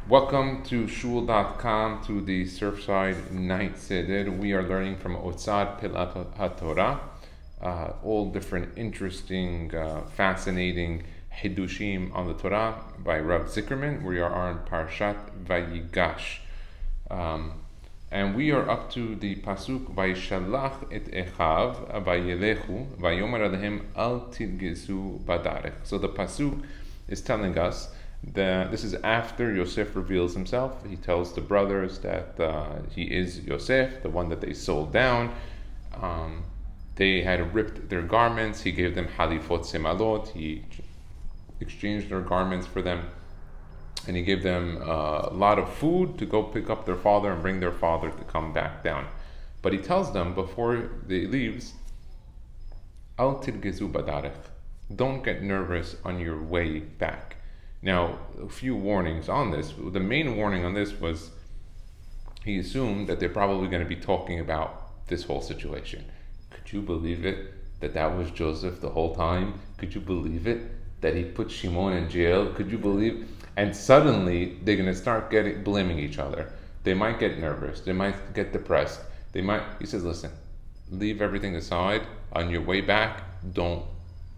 Welcome to shul.com, to the Surfside Night Seder. We are learning from Otzad Pilat HaTorah, all different interesting, fascinating Hidushim on the Torah by Rav Zickerman. We are on Parshat Vayigash. And we are up to the Pasuk, Vayishalach et Echav, Vayelechu, Vayomer Alehem al Tirgezu Badarech. So the Pasuk is telling us that this is after Yosef reveals himself. He tells the brothers that he is Yosef, the one that they sold down. They had ripped their garments. He gave them halifot semalot. He exchanged their garments for them. And he gave them a lot of food to go pick up their father and bring their father to come back down. But he tells them before they leaves, Al tirgezu badarech. Don't get nervous on your way back. Now, a few warnings on this. The main warning on this was he assumed that they're probably going to be talking about this whole situation. Could you believe it that that was Joseph the whole time? Could you believe it that he put Shimon in jail? Could you believe? And suddenly they're going to start blaming each other. They might get nervous. They might get depressed. He says, listen, leave everything aside. On your way back, don't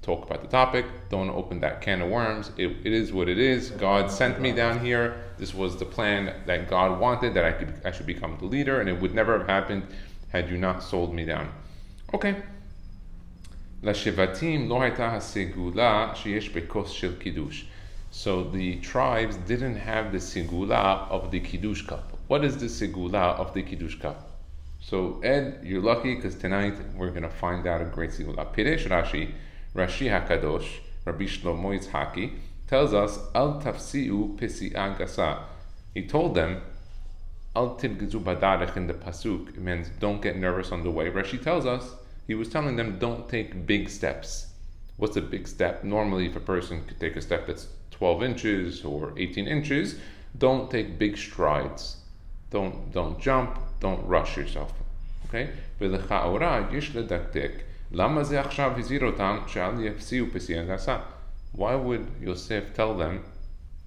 talk about the topic. Don't open that can of worms. It is what it is. God sent me down here. This was the plan that God wanted, that I should become the leader, and it would never have happened had you not sold me down. Okay. L'shevatim lo hayta hasegula sheyesh bekos shel kiddush. So the tribes didn't have the Segula of the Kiddush cup. What is the Segula of the Kiddush cup? So Ed, you're lucky because tonight we're going to find out a great Segula. Piresh Rashi HaKadosh, Rabbi Shlomo Yitzhaki, tells us, Al tafsi'u pesi'a gasa. He told them, Al tirgizu badarech in the Pasuk. It means don't get nervous on the way. Rashi tells us, he was telling them don't take big steps. What's a big step? Normally, if a person could take a step that's 12 inches or 18 inches, don't take big strides. Don't jump. Don't rush yourself. Okay? Why would Yosef tell them,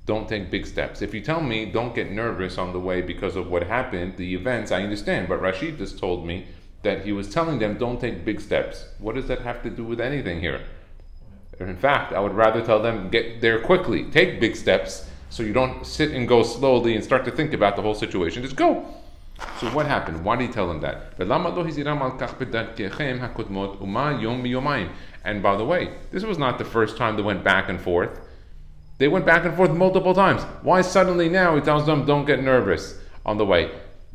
don't take big steps? If you tell me, don't get nervous on the way because of what happened, the events, I understand. But Rashid just told me that he was telling them, don't take big steps. What does that have to do with anything here? In fact, I would rather tell them, get there quickly. Take big steps so you don't sit and go slowly and start to think about the whole situation. Just go. So what happened? Why did he tell them that? And by the way, this was not the first time they went back and forth. They went back and forth multiple times. Why suddenly now he tells them, don't get nervous on the way?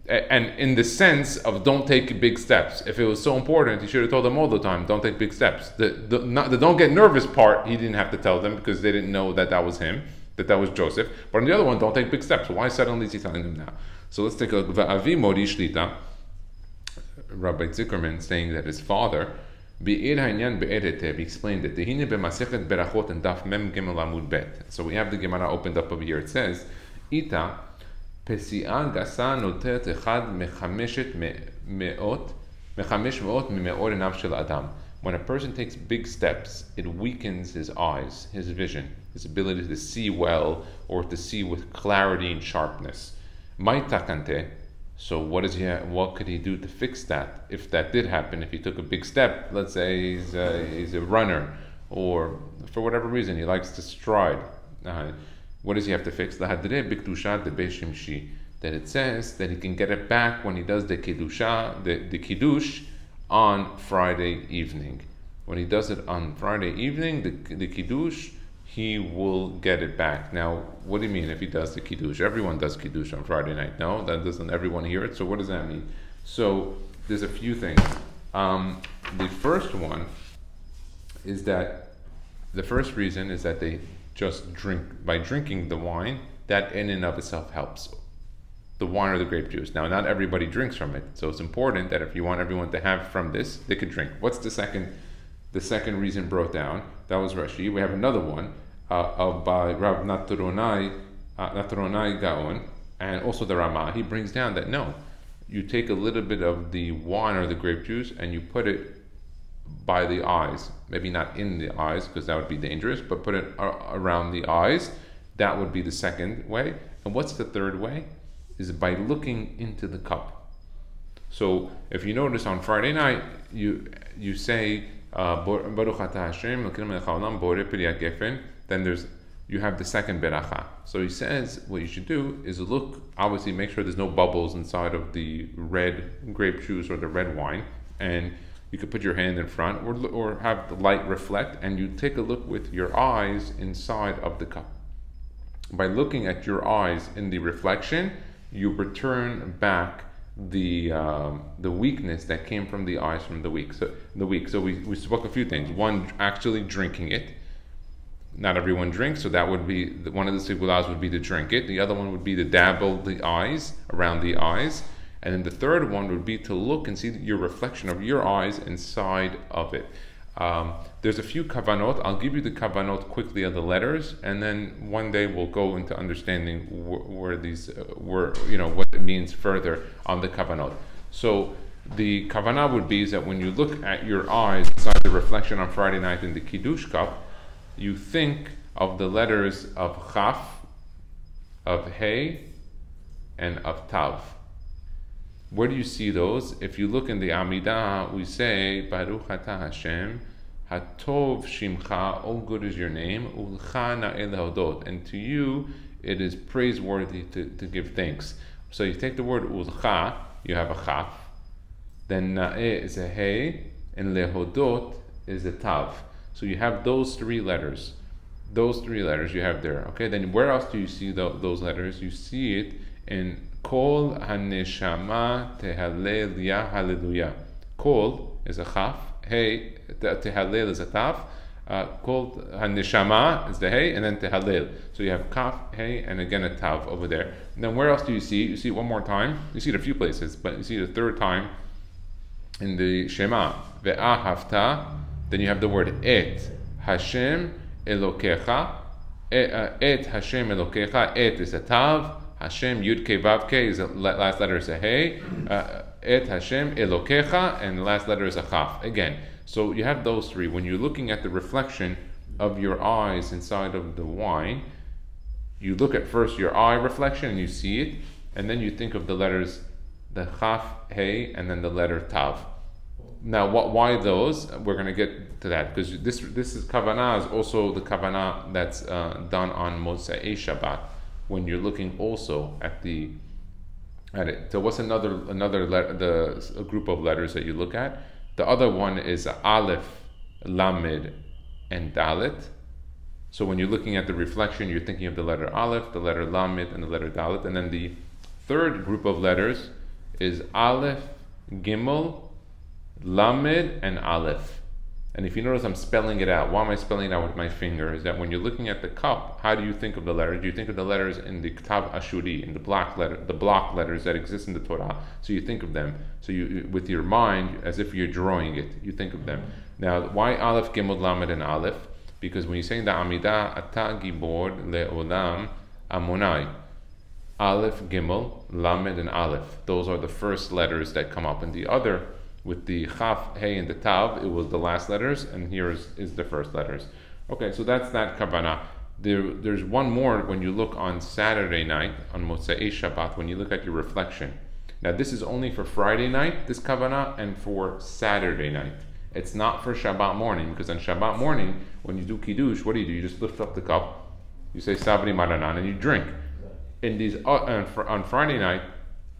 And in the sense of don't take big steps. If it was so important, he should have told them all the time, don't take big steps. The don't get nervous part, he didn't have to tell them because they didn't know that that was him, that was Joseph. But on the other one, don't take big steps. Why suddenly is he telling them now? So let's take a look. Va'avi mori shlita, Rabbi Zickerman saying that his father, Be'er ha'inyan be'erete, he explained it. Tehine be'masechet Berachot and daf mem gimel amud bet. So we have the Gemara opened up over here. It says, Ita, פסיעה גסה נותרת אחד מחמש מאות ממאור עיניו של אדם. When a person takes big steps, it weakens his eyes, his vision, his ability to see well or to see with clarity and sharpness. Mai takante. So what could he do to fix that? If that did happen, if he took a big step, let's say he's a runner, or for whatever reason he likes to stride. What does he have to fix? That it says that he can get it back when he does the kiddush on Friday evening. When he does it on Friday evening, the kiddush, he will get it back. Now, what do you mean if he does the kiddush? Everyone does kiddush on Friday night. No, that doesn't everyone hear it. So what does that mean? So there's a few things. The first one is that the first reason is that they just drink. By drinking the wine, that in and of itself helps. The wine or the grape juice. Now, not everybody drinks from it, so it's important that if you want everyone to have from this, they could drink. What's the second reason brought down? That was Rashi. We have another one by Rav Natronai Gaon, and also the Ramah. He brings down that no, you take a little bit of the wine or the grape juice and you put it by the eyes, maybe not in the eyes because that would be dangerous, but put it around the eyes, That would be the second way. And what's the third way? Is by looking into the cup. So if you notice on Friday night, you say Baruch Atah Hashem, Elokeinu melech haolam, borei peri hagefen. Then you have the second beracha. So he says what you should do is look, obviously make sure there's no bubbles inside of the red grape juice or the red wine, and you could put your hand in front or have the light reflect, and you take a look with your eyes inside of the cup. By looking at your eyes in the reflection, you return back the weakness that came from the eyes from the week. So we spoke a few things. One, actually drinking it. Not everyone drinks, so that would be one of the segulas would be to drink it. The other one would be to dabble the eyes, around the eyes. And then the third one would be to look and see your reflection of your eyes inside of it. There's a few kavanot. I'll give you the kavanot quickly of the letters, and then one day we'll go into understanding where these what it means further on the kavanot. So the kavanah would be is that when you look at your eyes inside the reflection on Friday night in the Kiddush cup, you think of the letters of Chaf, of Hey, and of Tav. Where do you see those? If you look in the Amidah, we say, Baruch Atah Hashem, Hatov Shimcha, all good is your name, Ulcha Na'el Hodot, and to you it is praiseworthy to give thanks. So you take the word Ulcha, you have a Chaf, then Na'eh is a Hey, and Lehodot is a Tav. So you have those three letters. Those three letters you have there. Okay, then where else do you see those letters? You see it in Kol HaNeshama Tehalel Ya Hallelujah. Kol is a Chaf. Hey, Tehalel is a Tav. Kol HaNeshama is the Hey, and then Tehalel. So you have Kaf, Hey, and again a Tav over there. And then where else do you see it? You see it one more time. You see it a few places, but you see it a third time in the Shema. Ve'ahavta. Then you have the word Et Hashem Elokecha. Et Hashem Elokecha. Et is a Tav. Hashem Yud Ke Vav Ke is the last letter is a Hey. Et Hashem Elokecha, and the last letter is a Chaf. Again, so you have those three. When you're looking at the reflection of your eyes inside of the wine, you look at first your eye reflection and you see it, and then you think of the letters, the Chaf, Hey, and then the letter Tav. Now, why those? We're going to get to that, because this is kavanah is also the kavanah that's done on Motzei Shabbat, when you're looking also at it. So what's another a group of letters that you look at? The other one is Aleph, Lamed, and Dalet. So when you're looking at the reflection, you're thinking of the letter Aleph, the letter Lamed, and the letter Dalet. And then the third group of letters is Aleph, Gimel, Lamed, and Aleph. And if you notice, I'm spelling it out. Why am I spelling it out with my finger? Is that when you're looking at the cup, how do you think of the letters? Do you think of the letters in the Ktav Ashuri, in the block letters that exist in the Torah? So you think of them. So you, with your mind, as if you're drawing it, you think of them. Now, why Aleph, Gimel, Lamed, and Aleph? Because when you say in the Amidah, Ata Gibor Le'olam Amonai, Aleph, Gimel, Lamed, and Aleph. Those are the first letters that come up. And the other, with the Chaf, Hey, and the Tav, it was the last letters, and here is the first letters. Okay, so that's that kavanah. There's one more when you look on Saturday night, on Motzei Shabbat, when you look at your reflection. Now this is only for Friday night, this kavanah, and for Saturday night. It's not for Shabbat morning, because on Shabbat morning, when you do Kiddush, what do? You just lift up the cup, you say Sabri Maranan, and you drink. In these on Friday night,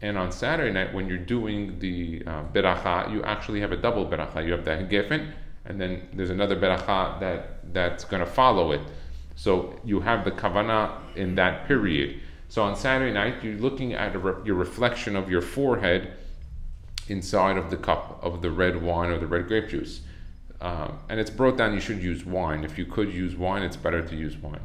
and on Saturday night, when you're doing the beracha, you actually have a double beracha. You have the gefen, and then there's another beracha that's going to follow it. So you have the kavanah in that period. So on Saturday night, you're looking at your reflection of your forehead inside of the cup of the red wine or the red grape juice. And it's brought down, you should use wine. If you could use wine, it's better to use wine.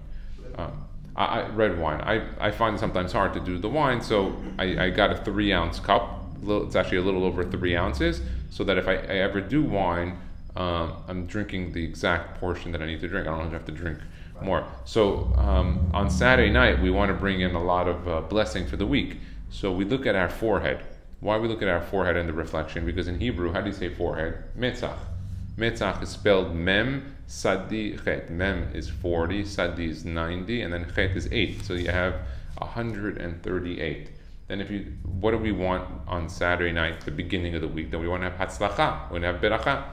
Red wine. I find it sometimes hard to do the wine, so I got a 3-ounce cup. It's actually a little over 3 ounces, so that if I ever do wine, I'm drinking the exact portion that I need to drink. I don't have to drink more. So on Saturday night, we want to bring in a lot of blessing for the week. So we look at our forehead. Why we look at our forehead in the reflection? Because in Hebrew, how do you say forehead? Metzach. Metzach is spelled Mem, Sadi, Chet. Mem is 40, Sadi is 90, and then Chet is 8. So you have 138. Then what do we want on Saturday night, the beginning of the week? Then we want to have Hatzlacha, we want to have Berachot.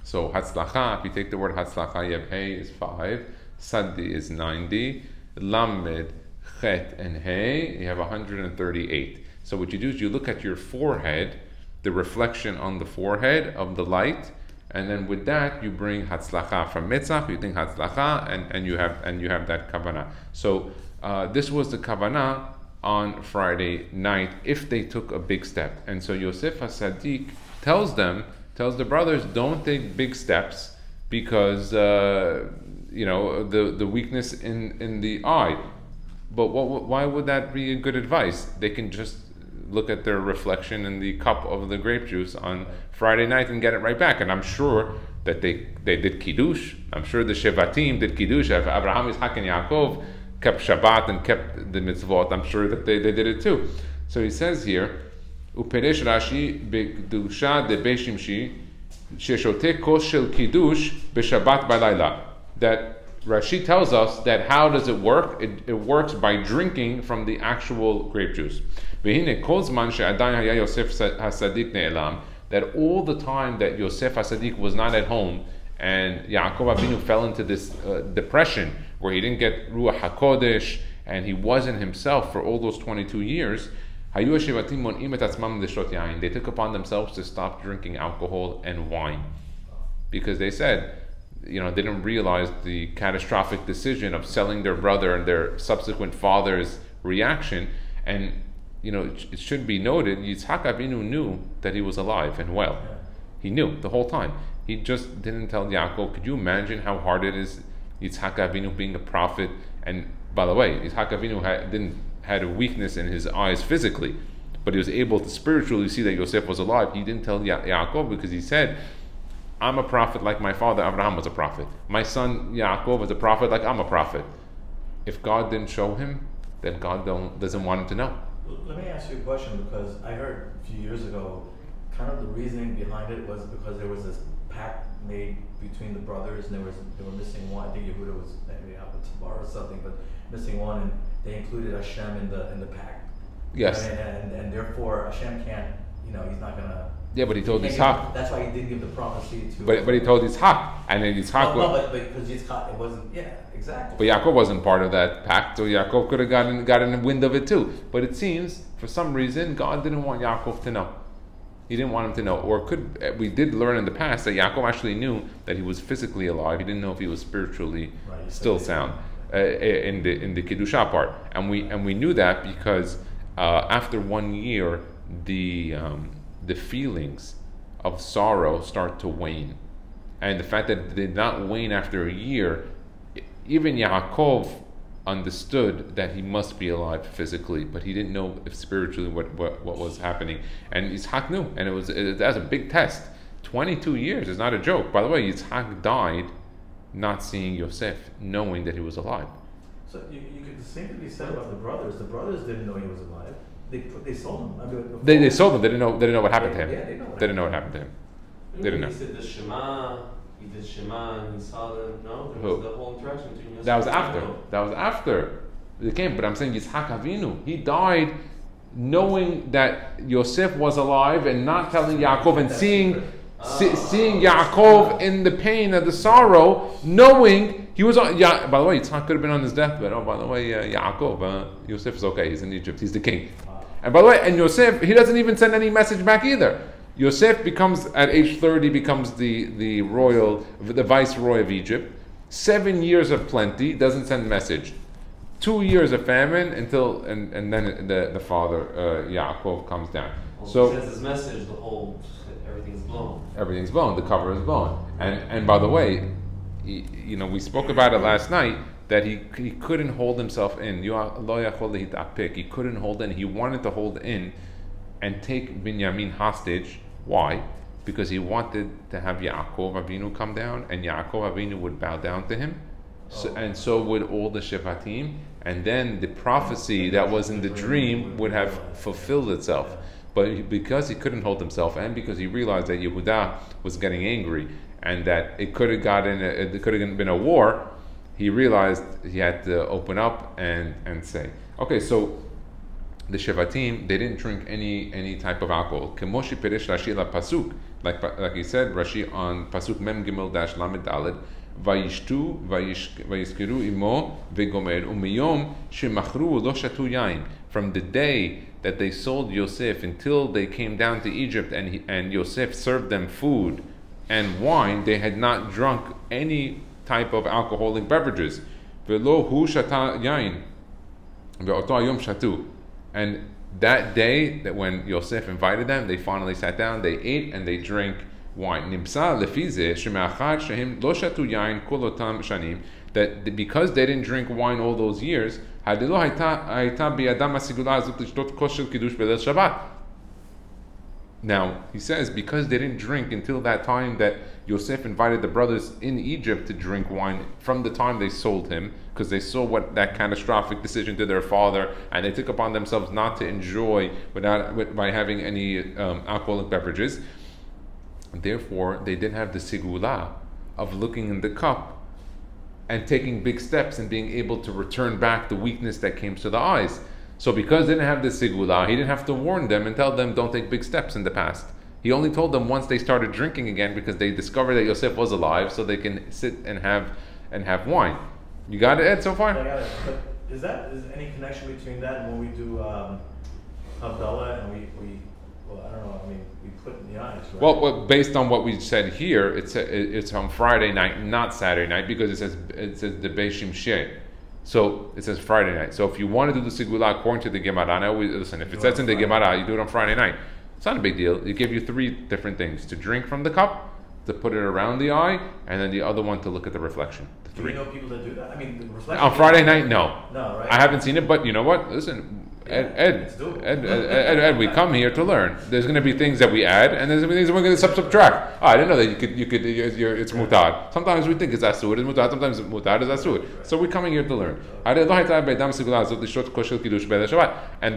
So Hatzlacha, if you take the word Hatzlacha, you have Hey is 5, Sadi is 90, Lamed, Chet, and Hey, you have 138. So what you do is you look at your forehead, the reflection on the forehead of the light, and then with that you bring Hatzlacha from Metzach, you think Hatzlacha, and you have that kavanah. So this was the kavanah on Friday night if they took a big step. And so Yosef HaSadik tells the brothers, don't take big steps because the weakness in the eye. But why would that be a good advice? They can just look at their reflection in the cup of the grape juice on Friday night and get it right back. And I'm sure that they did Kiddush. I'm sure the Shevatim did Kiddush. Abraham, Yitzhak, and Yaakov kept Shabbat and kept the mitzvot. I'm sure that they did it too. So he says here, Uperesh Rashi B'Kedusha de Beshimshi Sheshote Kos Shel Kiddush B'Shabbat B'Layla. That Rashi tells us that how does it work? It works by drinking from the actual grape juice. That all the time that Yosef HaSadik was not at home and Yaakov Avinu fell into this depression where he didn't get Ruach HaKodesh and he wasn't himself for all those 22 years, they took upon themselves to stop drinking alcohol and wine because they said, they didn't realize the catastrophic decision of selling their brother and their subsequent father's reaction. And it should be noted, Yitzhak Avinu knew that he was alive and well. He knew the whole time. He just didn't tell Yaakov. Could you imagine how hard it is, Yitzhak Avinu being a prophet? And by the way, Yitzhak Avinu had a weakness in his eyes physically, but he was able to spiritually see that Yosef was alive. He didn't tell Yaakov because he said, I'm a prophet like my father Abraham was a prophet. My son Yaakov was a prophet like I'm a prophet. If God didn't show him, then God doesn't want him to know. Let me ask you a question, because I heard a few years ago, kind of the reasoning behind it was because there was this pact made between the brothers, and they were missing one. I think Yehuda was maybe out of Tabar or something, but missing one, and they included Hashem in the pact. Yes. And therefore Hashem can't. He's not gonna. Yeah, but he told Yitzhak. That's why he didn't give the prophecy to. But he told Yitzhak, and then Yitzhak. But because Yitzhak, it wasn't. Yeah, exactly. But Yaakov wasn't part of that pact, so Yaakov could have gotten a wind of it too. But it seems, for some reason, God didn't want Yaakov to know. He didn't want him to know, or we did learn in the past that Yaakov actually knew that he was physically alive. He didn't know if he was spiritually still sound in the Kiddusha part, and we knew that because after 1 year, the feelings of sorrow start to wane, and the fact that they did not wane after a year, even Yaakov understood that he must be alive physically, but he didn't know if spiritually what was happening. And Yitzhak knew, and that was a big test. 22 years is not a joke. By the way, Yitzhak died not seeing Yosef, knowing that he was alive. So you could the same thing be said about the brothers. The brothers didn't know he was alive. They sold him. I mean, they sold him. They didn't know what happened to him. Yeah, they didn't know what happened to him. They didn't know. He said the Shema. He did Shema and he saw them. No, there was the whole interaction between Yosef. That was after they came. But I'm saying Yitzhak Avinu, he died knowing that Yosef was alive and not telling Yaakov, and seeing Yaakov in the pain and the sorrow, knowing he was on. By the way, Yitzhak could have been on his deathbed. Oh, by the way, Yaakov, Yosef is okay. He's in Egypt. He's the king. And by the way, and Yosef, he doesn't even send any message back either. Yosef becomes, at age 30, becomes the viceroy of Egypt. 7 years of plenty, doesn't send message. 2 years of famine until and then the father Yaakov comes down. Well, so he sends his message. Everything's blown. Everything's blown. The cover is blown. And by the way, we spoke about it last night that he couldn't hold himself in. He couldn't hold in. He wanted to hold in and take Binyamin hostage. Why? Because he wanted to have Yaakov Avinu come down, and Yaakov Avinu would bow down to him, and so would all the Shevatim, and then the prophecy that was in the dream would have fulfilled itself. But because he couldn't hold himself, and because he realized that Yehuda was getting angry, and that it could have been a war, he realized he had to open up and say, okay, so the Shevatim, they didn't drink any type of alcohol. Kemoshi Peresh Rashi la Pasuk, like he said, Rashi on Pasuk Mem Gimel Dash Lamed Daled, Vayishtu Vayizkiru Imo Vegomer Umiyom Shemachru Lo Shatu Yain. From the day that they sold Yosef until they came down to Egypt and Yosef served them food and wine, they had not drunk any type of alcoholic beverages. Velo hu shata yain, ve'oto hayom shatu. And that day, that when Yosef invited them, they finally sat down, they ate, and they drank wine. Nimsa lefize sheme'achad shehim lo shatu yain kol otam shanim. That because they didn't drink wine all those years, hadilo hayta biyadam hasigula hazut lishtot kos shel kiddush beleil Shabbat. Now, he says, because they didn't drink until that time that Yosef invited the brothers in Egypt to drink wine, from the time they sold him, because they saw what that catastrophic decision to their father, and they took upon themselves not to enjoy by having any alcoholic beverages. Therefore, they didn't have the Segula of looking in the cup and taking big steps and being able to return back the weakness that came to the eyes. So because they didn't have the Segula, he didn't have to warn them and tell them don't take big steps in the past. He only told them once they started drinking again, because they discovered that Yosef was alive, so they can sit and have wine. You got it, Ed, so far? I got it. But is any connection between that and when we do Havdalah and we well, I don't know, I mean, we put in the eyes, right? Well, based on what we said here, it's on Friday night, not Saturday night, because it says the Beishim Sheh. So it says Friday night. So if you want to do the Segula according to the Gemara, and I always listen, if it says in the Gemara, you do it on Friday night. It's not a big deal. It gives you three different things: to drink from the cup, to put it around the eye, and then the other one to look at the reflection. The three. Do you know people that do that? I mean, the reflection on Friday night, no. No, right? I haven't seen it, but you know what? Listen, Ed, we come here to learn. There's going to be things that we add, and there's going to be things that we're going to subtract. Oh, I didn't know that it's mutad. Sometimes we think it's asur, it's mutad. Sometimes mutad is asur. So we're coming here to learn. And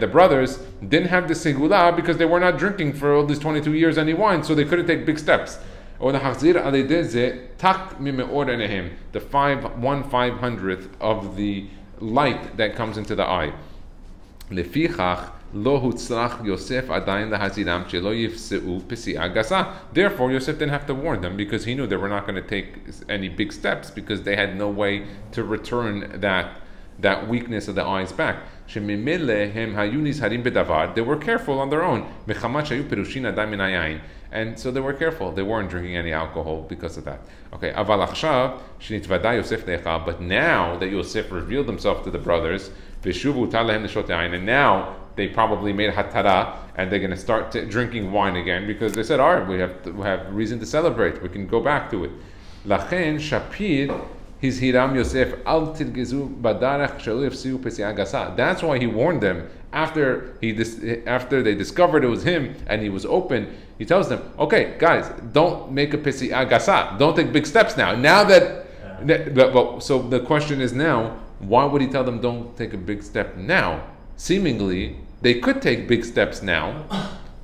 the brothers didn't have the segula because they were not drinking for all these 22 years any wine, so they couldn't take big steps. Or the 1/500th of the light that comes into the eye. Lefichach lo hutzrach Yosef adayin lahaziram shelo yifseu pesi'a gasa. Therefore, Yosef didn't have to warn them because he knew they were not going to take any big steps because they had no way to return that weakness of the eyes back. They were careful on their own. And so they were careful. They weren't drinking any alcohol because of that. Okay, but now that Yosef revealed himself to the brothers, and now they probably made hatara, and they're going to start drinking wine again because they said, all right, we have reason to celebrate. We can go back to it. Lachen Shapir his hiram Yosef al tilgezu badarach shelo yafsiu pesi'a gasa. That's why he warned them after they discovered it was him and he was open. He tells them, okay, guys, don't make a pesi'a gasa. Don't take big steps now. Now so the question is now, why would he tell them don't take a big step now? Seemingly, they could take big steps now,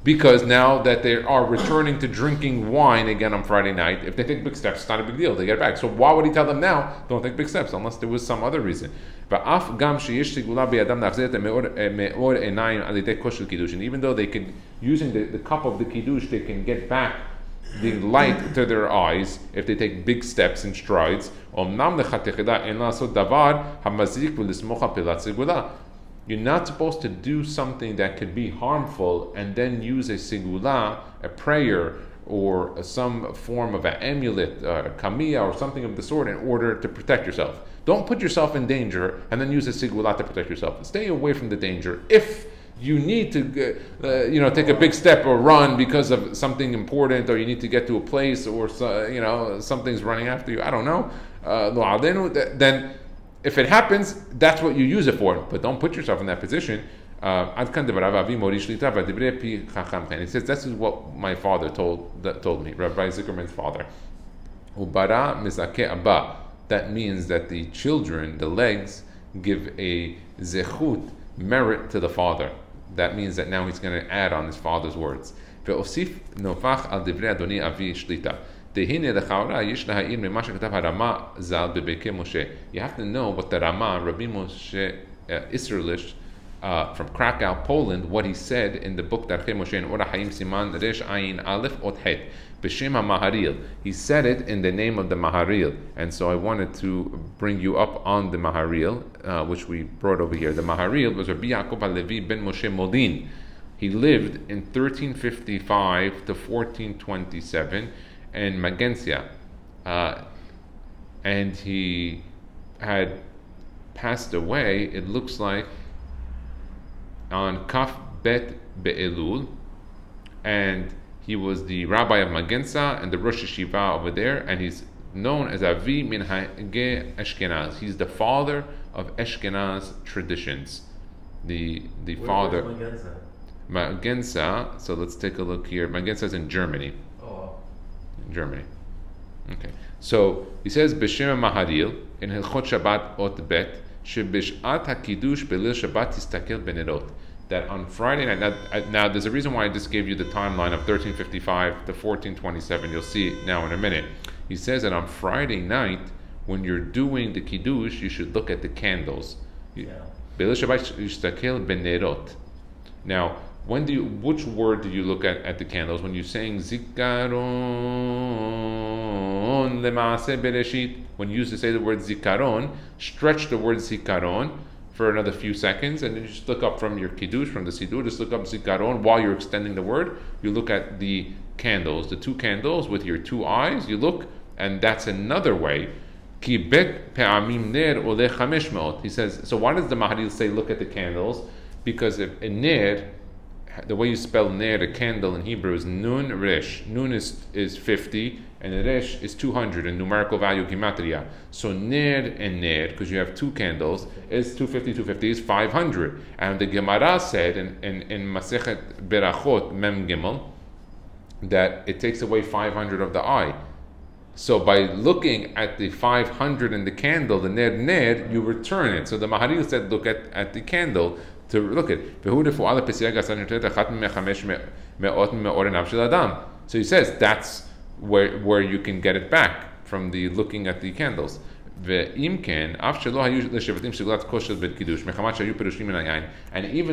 because now that they are returning to drinking wine again on Friday night, if they take big steps, it's not a big deal. They get it back. So why would he tell them now, don't take big steps, unless there was some other reason? And even though they can, using the cup of the kiddush, they can get back the light to their eyes if they take big steps and strides. You're not supposed to do something that could be harmful and then use a segula, a prayer, or some form of an amulet, a kamiya, or something of the sort in order to protect yourself. Don't put yourself in danger and then use a segula to protect yourself. Stay away from the danger. If you need to, take a big step or run because of something important, or you need to get to a place, or something's running after you, I don't know, then if it happens, that's what you use it for. But don't put yourself in that position. And he says, this is what my father told me, Rabbi Zuckerman's father. That means that the children, the legs, give a zechut, merit to the father. That means that now he's going to add on his father's words. דהנה לכאורה יש להעיר ממה שכתב הרמה ז"ל בברכי משה. You have to know what the Rama, Rabbi Moshe Isserlish, from Krakow, Poland, what he said in the book Darchei Moshe in Orach Hayim Siman Resh Ayin Aleph Ot Het, B'Shem HaMaharil. He said it in the name of the Maharil, and so I wanted to bring you up on the Maharil, which we brought over here. The Maharil was Rabbi Yaakov HaLevi ben Moshe Modin. He lived in 1355 to 1427 in Magensia, and he had passed away, it looks like, on Kaf Bet Be'elul, and he was the rabbi of Magensa and the Rosh Yeshiva over there, and he's known as Avi Minhage Ashkenaz. He's the father of Ashkenaz traditions. The father. Where's Magensa, so let's take a look here. Magensa is in Germany. Oh. In Germany. Okay. So he says B'Shem Maharil in Hilchot Shabbat Ot Bet Shebishat HaKiddush Belil Shabbat Tistakel Benerot. That on Friday night, now there's a reason why I just gave you the timeline of 1355 to 1427. You'll see it now in a minute. He says that on Friday night, when you're doing the Kiddush, you should look at the candles. Belil Shabbat Tistakel Benerot. Now, which word do you look at the candles? When you're saying Zikaron Lemaaseh Bereshit, when you used to say the word Zikaron, stretch the word Zikaron for another few seconds, and then you just look up from your Kiddush, from the Siddur, just look up Zikaron while you're extending the word. You look at the candles, the two candles with your two eyes, you look, and that's another way. Ki bet pe'amim ner oleh 500. He says, so why does the Maharil say look at the candles? Because if a ner, the way you spell ner, the candle in Hebrew, is nun resh. Nun is 50, and resh is 200 in numerical value gematria. So ner and ner, because you have two candles, is 250 is 500. And the Gemara said in Masechet Berachot Mem Gimel that it takes away 500 of the eye. So by looking at the 500 in the candle, the ner, you return it. So the Maharil said look at the candle to look at. So he says that's where you can get it back from the looking at the candles. And even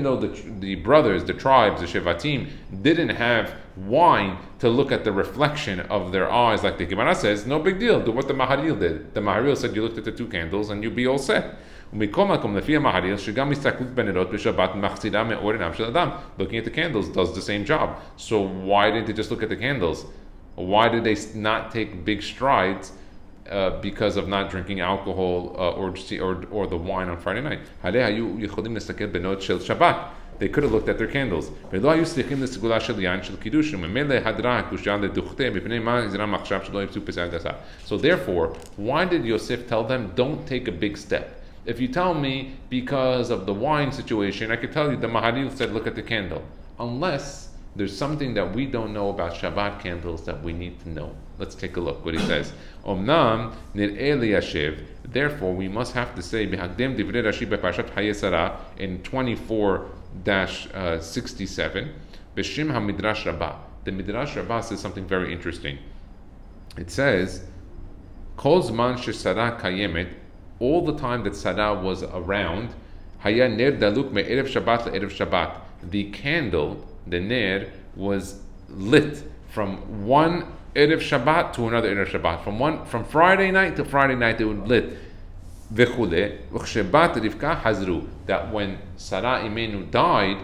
though the brothers, the tribes, the Shevatim, didn't have wine to look at the reflection of their eyes, like the Gemara says, no big deal. Do what the Maharil did. The Maharil said you looked at the two candles and you'd be all set. Looking at the candles does the same job. So why didn't they just look at the candles? Why did they not take big strides because of not drinking alcohol or the wine on Friday night? They could have looked at their candles. So therefore, why did Yosef tell them, don't take a big step? If you tell me because of the wine situation, I could tell you the Maharil said look at the candle. Unless there's something that we don't know about Shabbat candles that we need to know. Let's take a look what he says. Omnam nir'eh liyashiv. Therefore, we must have to say b'hakdem divrei Rashi b'Parashat Hayei Sarah in 24-67 b'shim ha-Midrash Rabbah. The Midrash Rabbah says something very interesting. It says, Kol zman shesara kayemet, all the time that Sarah was around, haya ner daluk me'erev Shabbat le'erev Shabbat. The candle, the ner, was lit from one Erev Shabbat to another Erev Shabbat. From Friday night to Friday night, it would lit. V'chule, v'chshebat Rivka hazru. That when Sarah Imenu died,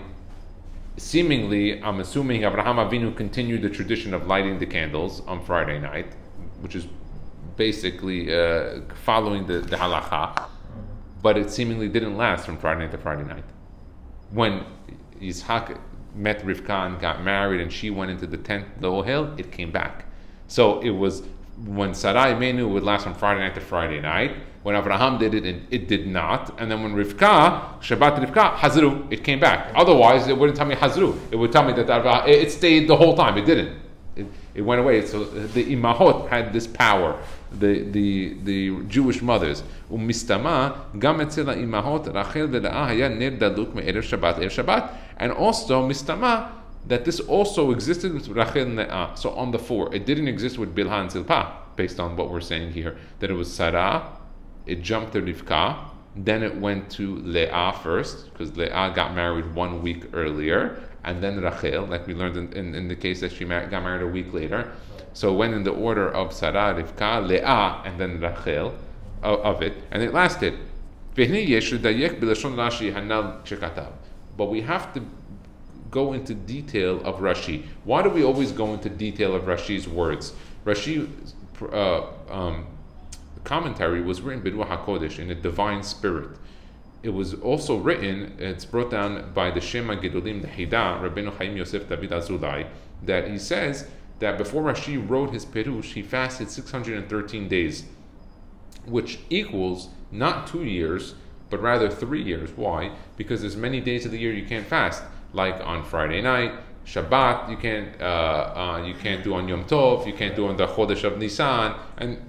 seemingly, I'm assuming Avraham Avinu continued the tradition of lighting the candles on Friday night, which is basically following the halacha, but it seemingly didn't last from Friday night to Friday night. When Yitzhak met Rivka and got married and she went into the tent, the ohel, it came back. So it was when Sarah Imenu would last from Friday night to Friday night. When Avraham did it, it did not. And then when Rivka, Shabbat Rivka, Hazru, it came back. Otherwise, it wouldn't tell me Hazru. It would tell me that it stayed the whole time. It didn't. It went away. So the Imahot had this power. The Jewish mothers. Umistama gam etzel Imahot Rachel veLeah haya ner daluk me'erev Shabbat erev Shabbat. And also Mistama, that this also existed with Rachel and Leah. So on the 4, it didn't exist with Bilhah and Zilpah, based on what we're saying here. That it was Sarah, it jumped to Rivka, then it went to Leah first, because Leah got married 1 week earlier, and then Rachel, like we learned in the case that she got married a week later. So it went in the order of Sarah, Rivka, Leah, and then Rachel of it, and it lasted. But we have to go into detail of Rashi. Why do we always go into detail of Rashi's words? Rashi's commentary was written B'Ruach HaKodesh, in a divine spirit. It was also written, it's brought down by the Shema Gedolim, the Hida, Rabbeinu Chaim Yosef David Azulai, that he says that before Rashi wrote his Perush, he fasted 613 days, which equals not 2 years, but rather 3 years. Why? Because there's many days of the year you can't fast, like on Friday night, Shabbat, you can't do on Yom Tov, you can't do on the Chodesh of Nisan, and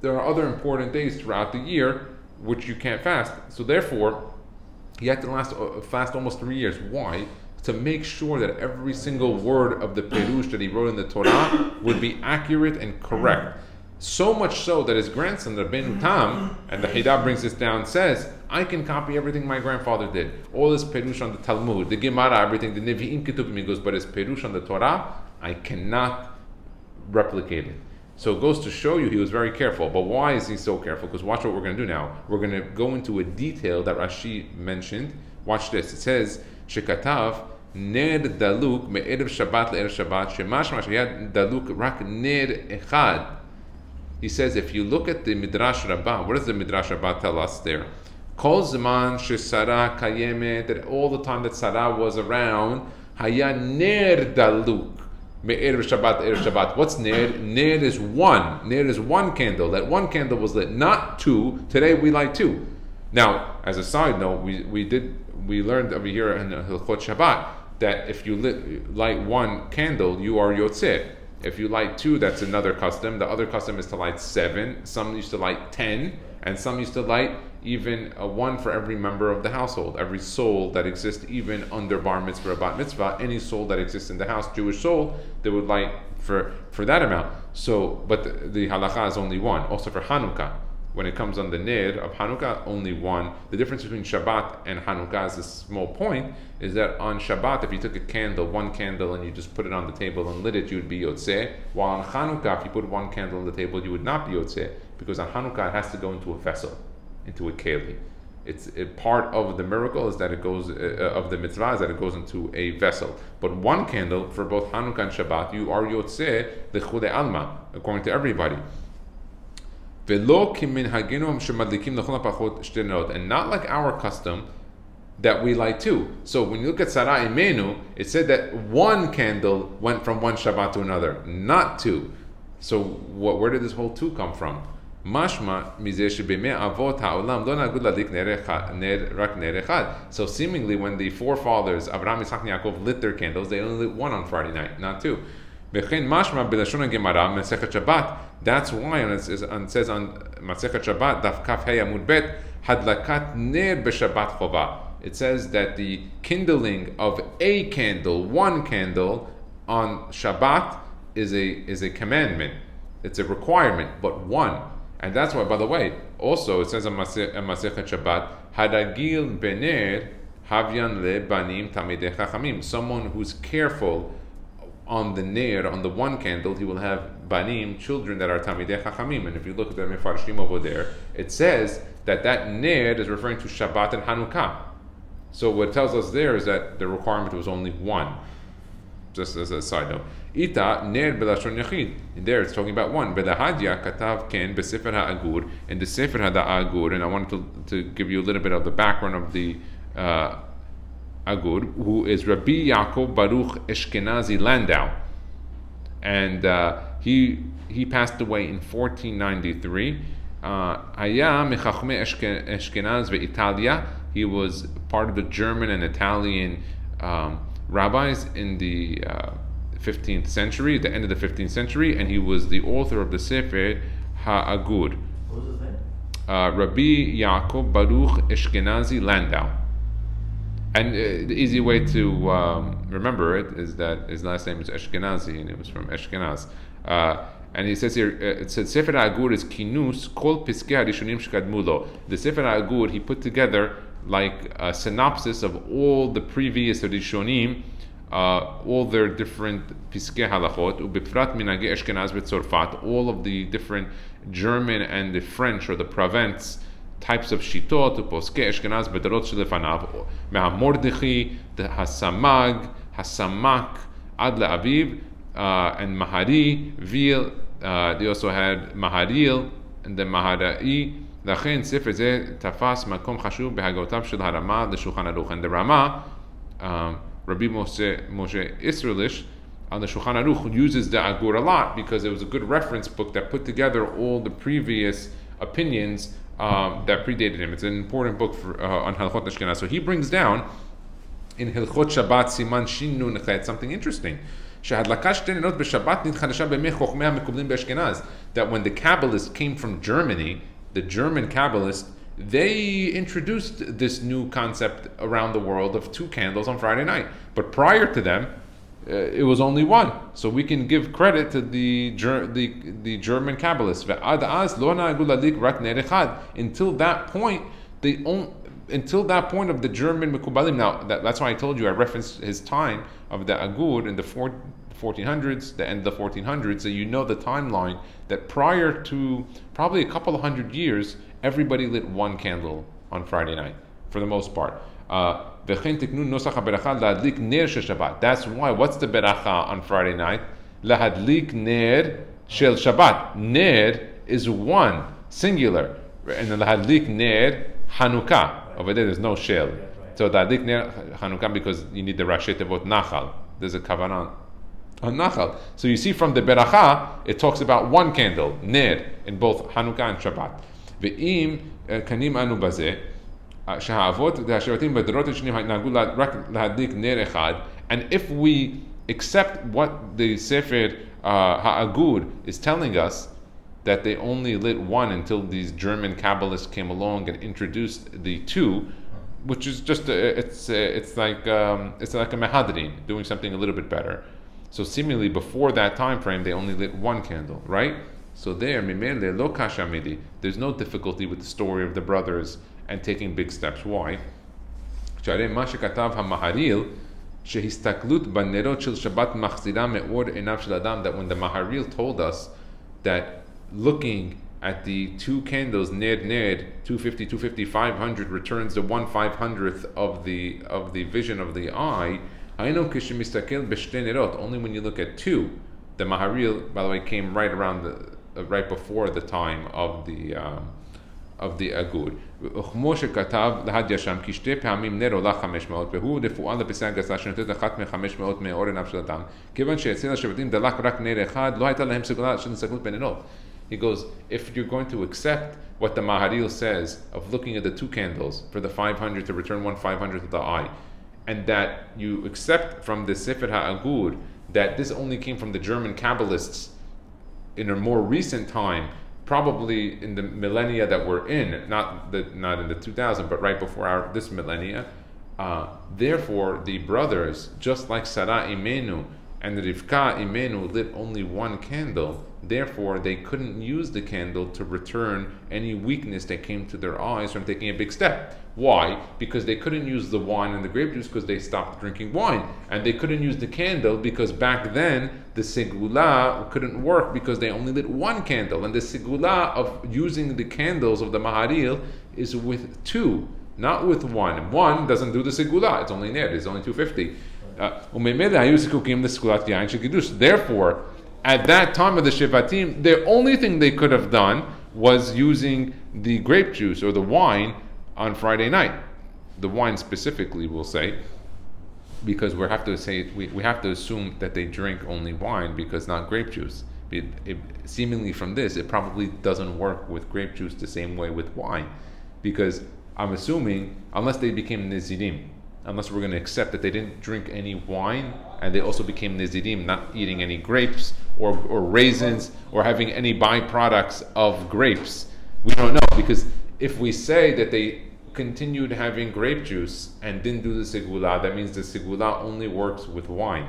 there are other important days throughout the year which you can't fast. So therefore, he had to fast almost 3 years. Why? To make sure that every single word of the Perush that he wrote in the Torah would be accurate and correct. So much so that his grandson, Rabbeinu Tam, and the Hida brings this down, says, I can copy everything my grandfather did. All his Perush on the Talmud, the Gemara, everything, the Nevi'im Ketuvim, he goes, but his Perush on the Torah, I cannot replicate it. So it goes to show you he was very careful. But why is he so careful? Because watch what we're going to do now. We're going to go into a detail that Rashi mentioned. Watch this. It says, Shekatav, Ner Daluk, Me'erev Shabbat Le'erev Shabbat, Shemashma Sheyad Daluk Rak Ner Echad. He says, if you look at the Midrash Rabbah, what does the Midrash Rabbah tell us there? Kol Zman Shesara Kayemet, that all the time that Sarah was around, Haya Ner Daluk. Me'erev Shabbat, Erev Shabbat. What's Ner? Ner is one. Ner is one candle. That one candle was lit, not 2. Today we light 2. Now, as a side note, we learned over here in Hilchot Shabbat that if you light 1 candle, you are Yotzeh. If you light 2, that's another custom. The other custom is to light 7. Some used to light 10, and some used to light even 1 for every member of the household. Every soul that exists, even under bar mitzvah or bat mitzvah, any soul that exists in the house, Jewish soul, they would light for that amount. So, but the halacha is only 1. Also for Hanukkah, when it comes on the Ner of Hanukkah, only 1. The difference between Shabbat and Hanukkah is a small point, is that on Shabbat, if you took a candle, 1 candle, and you just put it on the table and lit it, you would be Yotzeh. While on Hanukkah, if you put 1 candle on the table, you would not be Yotzeh, because on Hanukkah, it has to go into a vessel, into a keli. It's a part of the miracle is that it goes, of the mitzvah, is that it goes into a vessel. But 1 candle, for both Hanukkah and Shabbat, you are Yotzeh, l'chudei alma, according to everybody. And not like our custom that we light 2. So when you look at Sarah Imenu, it said that 1 candle went from 1 Shabbat to another, not 2. So where did this whole 2 come from? Mashma So seemingly when the forefathers Abraham, Isaac, and Yaakov lit their candles, they only lit 1 on Friday night, not 2. That's why it says on Masechet Shabbat, Daf Kaf Hey Amud Bet, Hadlakat Ner b'Shabbat Chova. It says that the kindling of a candle, 1 candle, on Shabbat is a commandment. It's a requirement, but 1. And that's why, by the way, also it says on Masechet Shabbat, Hadagil Bener Havyan Le Banim Tamidei Chachamim. Someone who's careful on the Ner, on the 1 candle, he will have Banim, children that are Tamidei Chachamim. And if you look at the Mefarshim over there, it says that Ner is referring to Shabbat and Hanukkah. So what it tells us there is that the requirement was only 1. Just as a side note. Ita Ner Belashon Yachid. And there it's talking about 1. Belahadya Katav Ken Besefer HaAgur. In the Sefer HaAgur, and I wanted to give you a little bit of the background of the Agur, who is Rabbi Yaakov Baruch Eshkenazi Landau, and he passed away in 1493. Haya mechachmei Eshkenaz ve'Italia. He was part of the German and Italian rabbis in the 15th century, the end of the 15th century, and he was the author of the Sefer HaAgur. What was his name? Rabbi Yaakov Baruch Eshkenazi Landau. And the easy way to remember it is that his last name is Ashkenazi, and it was from Ashkenaz. And he says here, it says Sefer HaAgur is kinus kol piskei harishonim shekadmu lo. The Sefer HaAgur, he put together like a synopsis of all the previous Rishonim, all their different piskei halachot, ubiprat minagei Ashkenaz v'Tzorfat, all of the different German and the French or the Provence types of shitot, uposkei Ashkenaz b'darot shelefanav, me'hamordechi, the hasamag, hasamak, ad le'aviv, and Mahari, Vil. They also had Maharil and then Maharai. לכן ספר זה תפס מקום חשוב בהגעותיו של הרמה לשולחן ערוך. And the Rama, Rabbi Moshe Israelish, on the Shulchan Aruch uses the Agur a lot because it was a good reference book that put together all the previous opinions that predated him. It's an important book for, on Halachot Ashkenaz. So he brings down in Hilchot Shabbat Siman Shin Nun Chet something interesting. That when the Kabbalists came from Germany, the German Kabbalists, they introduced this new concept around the world of 2 candles on Friday night. But prior to them, it was only 1. So we can give credit to the German Kabbalists. Until that point, until that point of the German Mekubalim. Now, that's why I told you, I referenced his time of the Agur in the 1400s, the end of the 1400s, so you know the timeline that prior to probably a couple of hundred years, everybody lit 1 candle on Friday night, for the most part. That's why, what's the beracha on Friday night? Lahadlik ner shel Shabbat. Ner is 1, singular. And lahadlik ner Hanukkah. Over there's no shell. So lahadlik ner Hanukkah because you need the Rashi Tevot Nachal. There's a kavanah on Nachal. So you see from the beracha, it talks about 1 candle, ner, in both Hanukkah and Shabbat. Ve'im kanim anu bazeh. And if we accept what the Sefer HaAgur is telling us, that they only lit 1 until these German Kabbalists came along and introduced the 2, which is just it's like a mehadrin, doing something a little bit better. So seemingly before that time frame, they only lit 1 candle, right? So there, mimele lo kasha midi. There's no difficulty with the story of the brothers and taking big steps. Why? That when the Maharil told us that looking at the 2 candles, ned, 250, 250, 500 returns the 1/500th of the vision of the eye. Only when you look at 2. The Maharil, by the way, came right around right before the time of the Agur. וכמו שכתב להד ישם, כי 2 פעמים נר עולה 500, והוא רפואה לפסי הגסה שנותנת 1 מ-500 מאור עיניו של אדם. כיוון שאצל השבטים דלק רק נר אחד, לא הייתה להם סגולה של נסגלות בנרות. He goes, if you're going to accept what the Maharil says of looking at the 2 candles for the 500 to return 1/500th of the eye, and that you accept from the Sefer HaAgur that this only came from the German Kabbalists in a more recent time, probably in the millennia that we're in, not in the 2000, but right before this millennia. Therefore, the brothers, just like Sarah Imenu and Rivka Imenu, lit only 1 candle. Therefore, they couldn't use the candle to return any weakness that came to their eyes from taking a big step. Why? Because they couldn't use the wine and the grape juice because they stopped drinking wine. And they couldn't use the candle because back then the Segula couldn't work because they only lit 1 candle. And the Segula of using the candles of the Maharil is with 2, not with 1. 1 doesn't do the Segula. It's only net. It's only 250. Therefore, at that time of the Shevatim, the only thing they could have done was using the grape juice or the wine on Friday night. The wine specifically, we'll say, because we have to assume that they drink only wine because not grape juice. Seemingly from this, it probably doesn't work with grape juice the same way with wine, because I'm assuming, unless they became Nazirim, unless we're going to accept that they didn't drink any wine and they also became Nazirim, not eating any grapes or raisins or having any byproducts of grapes. We don't know, because if we say that they continued having grape juice and didn't do the segula, that means the segula only works with wine,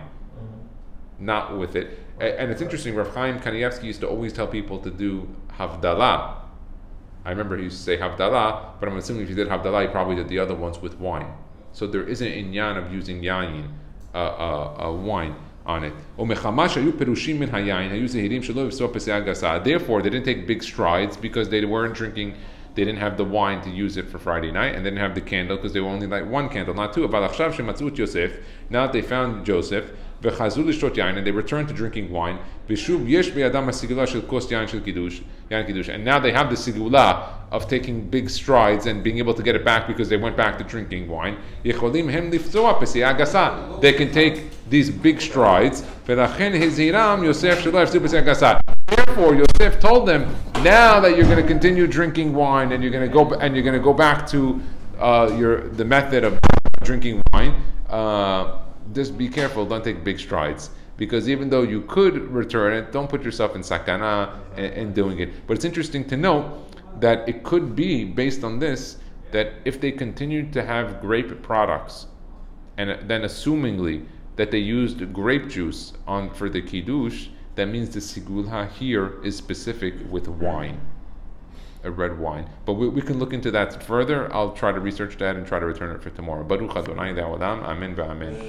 not with it. And it's interesting, Rav Chaim Kanievsky used to always tell people to do havdalah. I remember he used to say havdalah, but I'm assuming if he did havdalah, he probably did the other ones with wine. So there is an inyan of using yayin, wine, on it. Therefore, they didn't take big strides because they weren't drinking. They didn't have the wine to use it for Friday night, and they didn't have the candle because they were only light one candle, not two. Now that they found Joseph, and they returned to drinking wine. And now they have the sigula of taking big strides and being able to get it back because they went back to drinking wine. They can take these big strides. Therefore, Yosef told them, now that you're going to continue drinking wine and you're going to go back to the method of drinking wine, just be careful, don't take big strides. Because even though you could return it, don't put yourself in sakana in doing it. But it's interesting to note that it could be, based on this, that if they continued to have grape products, and then assumingly that they used grape juice for the kiddush, that means the sigula here is specific with wine, a red wine. But we can look into that further. I'll try to research that and try to return it for tomorrow. Baruch Adonai Le'olam. Amen v'amen.